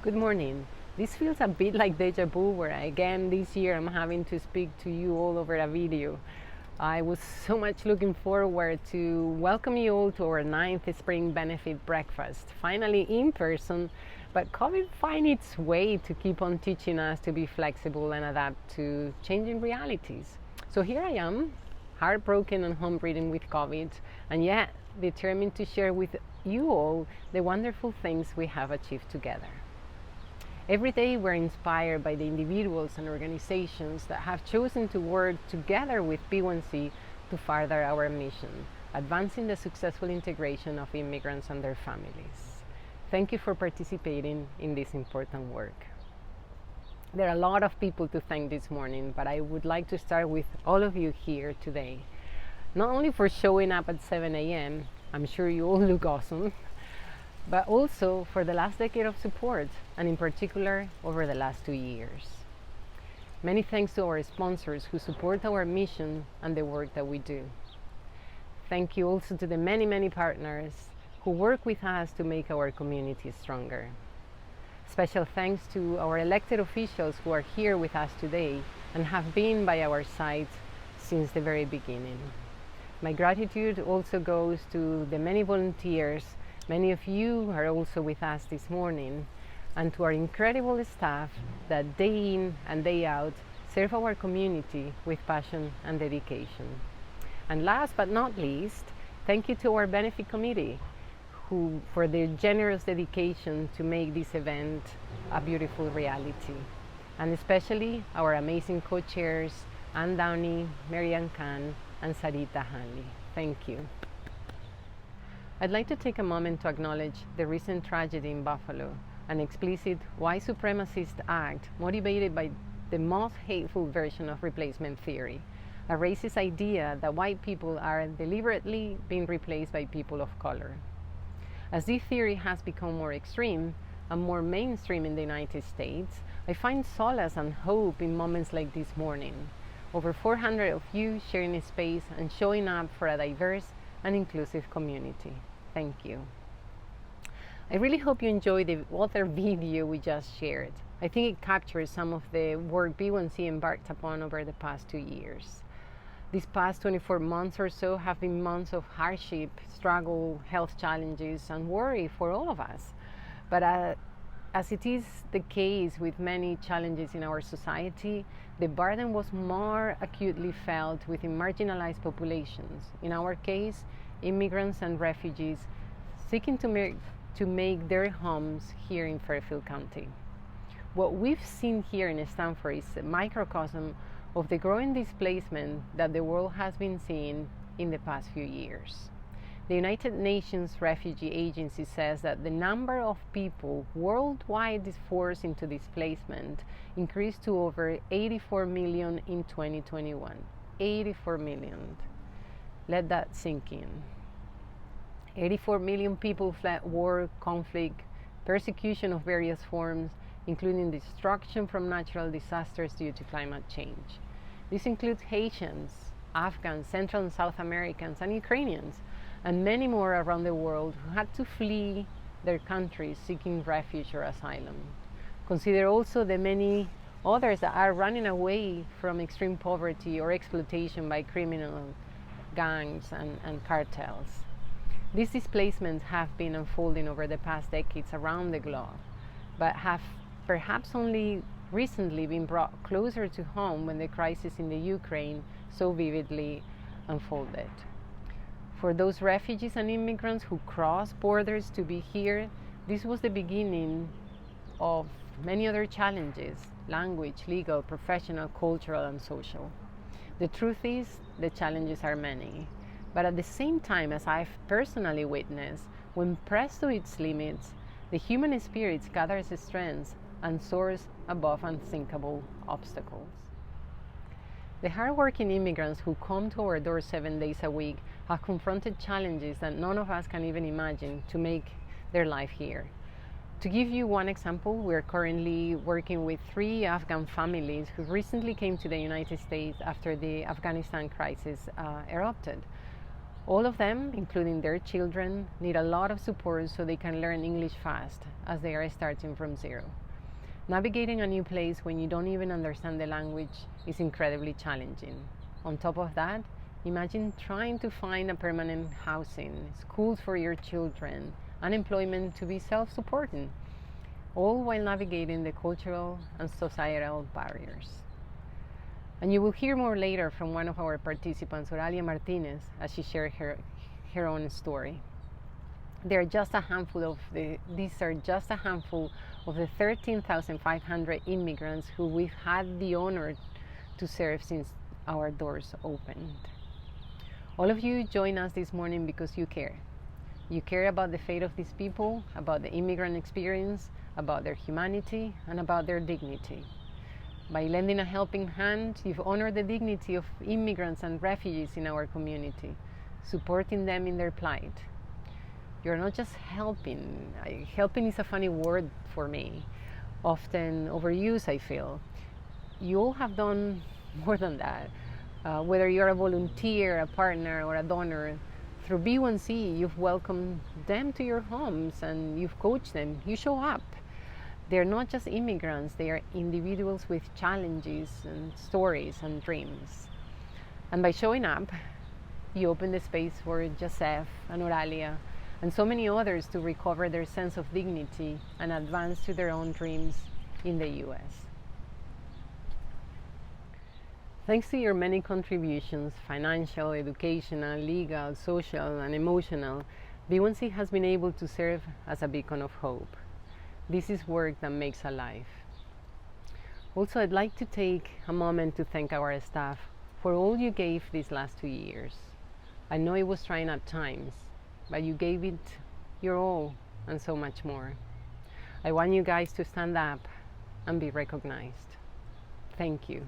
Good morning. This feels a bit like deja vu where again this year I'm having to speak to you all over a video. I was so much looking forward to welcome you all to our 9th spring benefit breakfast, finally in person, but COVID find its way to keep on teaching us to be flexible and adapt to changing realities. So here I am, heartbroken and home breathing with COVID, and yet determined to share with you all the wonderful things we have achieved together. Every day we're inspired by the individuals and organizations that have chosen to work together with B1C to further our mission, advancing the successful integration of immigrants and their families. Thank you for participating in this important work. There are a lot of people to thank this morning, but I would like to start with all of you here today. Not only for showing up at 7 a.m., I'm sure you all look awesome, but also for the last decade of support, and in particular over the last 2 years. Many thanks to our sponsors who support our mission and the work that we do. Thank you also to the many partners who work with us to make our community stronger. Special thanks to our elected officials who are here with us today and have been by our side since the very beginning. My gratitude also goes to the many volunteers. Many of you are also with us this morning, and to our incredible staff that day in and day out serve our community with passion and dedication. And last but not least, thank you to our benefit committee for their generous dedication to make this event a beautiful reality. And especially our amazing co-chairs, Ann Downey, Marianne Khan, and Sarita Hanley. Thank you. I'd like to take a moment to acknowledge the recent tragedy in Buffalo, an explicit white supremacist act motivated by the most hateful version of replacement theory, a racist idea that white people are deliberately being replaced by people of color. As this theory has become more extreme and more mainstream in the United States, I find solace and hope in moments like this morning. Over 400 of you sharing a space and showing up for a diverse and inclusive community. Thank you. I really hope you enjoyed the other video we just shared. I think it captures some of the work B1C embarked upon over the past 2 years. These past 24 months or so have been months of hardship, struggle, health challenges, and worry for all of us. But as it is the case with many challenges in our society, the burden was more acutely felt within marginalized populations. In our case, immigrants and refugees seeking to make their homes here in Fairfield County. What we've seen here in Stanford is a microcosm of the growing displacement that the world has been seeing in the past few years. The United Nations Refugee Agency says that the number of people worldwide forced into displacement increased to over 84 million in 2021. 84 million. Let that sink in. 84 million people fled war, conflict, persecution of various forms, including destruction from natural disasters due to climate change. This includes Haitians, Afghans, Central and South Americans, and Ukrainians, and many more around the world who had to flee their countries seeking refuge or asylum. Consider also the many others that are running away from extreme poverty or exploitation by criminal gangs and cartels. These displacements have been unfolding over the past decades around the globe, but have perhaps only recently been brought closer to home when the crisis in the Ukraine so vividly unfolded. For those refugees and immigrants who cross borders to be here, this was the beginning of many other challenges: language, legal, professional, cultural, and social. The truth is, the challenges are many. But at the same time, as I've personally witnessed, when pressed to its limits, the human spirit gathers strength and soars above unthinkable obstacles. The hardworking immigrants who come to our doors 7 days a week have confronted challenges that none of us can even imagine to make their life here. To give you one example, we're currently working with 3 Afghan families who recently came to the United States after the Afghanistan crisis erupted. All of them, including their children, need a lot of support so they can learn English fast as they are starting from zero. Navigating a new place when you don't even understand the language is incredibly challenging. On top of that, imagine trying to find a permanent housing, schools for your children, unemployment to be self-supporting, all while navigating the cultural and societal barriers. And you will hear more later from one of our participants, Oralia Martinez, as she shared her own story. These are just a handful of the 13,500 immigrants who we've had the honor to serve since our doors opened. All of you join us this morning because you care. You care about the fate of these people, about the immigrant experience, about their humanity, and about their dignity. By lending a helping hand, you've honored the dignity of immigrants and refugees in our community, supporting them in their plight. You're not just helping. Helping is a funny word for me, often overused, I feel. You all have done more than that. Whether you're a volunteer, a partner, or a donor, through B1C, you've welcomed them to your homes and you've coached them. You show up. They're not just immigrants, they are individuals with challenges and stories and dreams. And by showing up, you open the space for Joseph and Oralia and so many others to recover their sense of dignity and advance to their own dreams in the US. Thanks to your many contributions, financial, educational, legal, social, and emotional, B1C has been able to serve as a beacon of hope. This is work that makes alive. Also, I'd like to take a moment to thank our staff for all you gave these last 2 years. I know it was trying at times, but you gave it your all and so much more. I want you guys to stand up and be recognized. Thank you.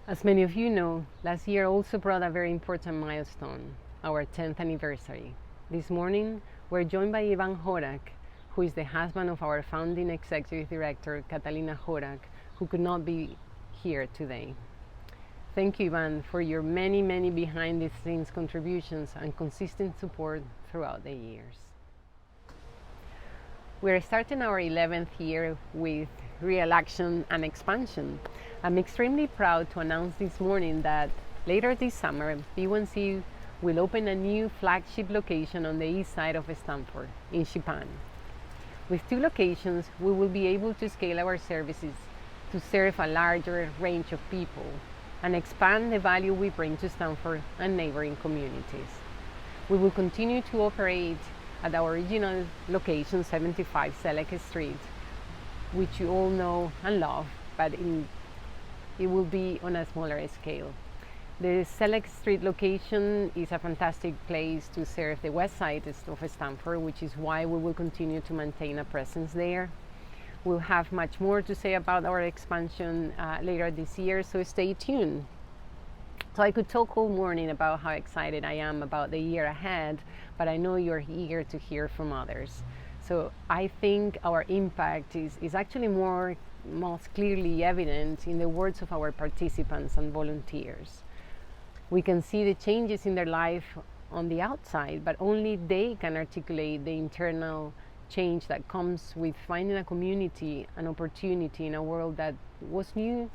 As many of you know, last year also brought a very important milestone, our 10th anniversary. This morning, we're joined by Ivan Horak, who is the husband of our founding executive director, Catalina Horak, who could not be here today. Thank you, Ivan, for your many, many behind-the-scenes contributions and consistent support throughout the years. We're starting our 11th year with real action and expansion. I'm extremely proud to announce this morning that later this summer, B1C will open a new flagship location on the east side of Stanford, in Shipan. With 2 locations, we will be able to scale our services to serve a larger range of people and expand the value we bring to Stanford and neighboring communities. We will continue to operate at our original location, 75 Selleck Street, which you all know and love, but it will be on a smaller scale. The Selleck Street location is a fantastic place to serve the west side of Stanford, which is why we will continue to maintain a presence there. We'll have much more to say about our expansion later this year, so stay tuned. So I could talk all morning about how excited I am about the year ahead, but I know you're eager to hear from others. So I think our impact is actually most clearly evident in the words of our participants and volunteers. We can see the changes in their life on the outside, but only they can articulate the internal change that comes with finding a community, an opportunity in a world that was new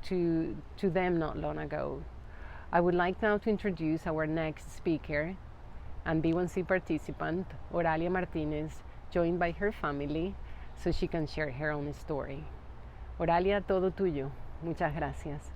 to them not long ago. I would like now to introduce our next speaker and B1C participant, Oralia Martinez, joined by her family, so she can share her own story. Oralia, todo tuyo. Muchas gracias.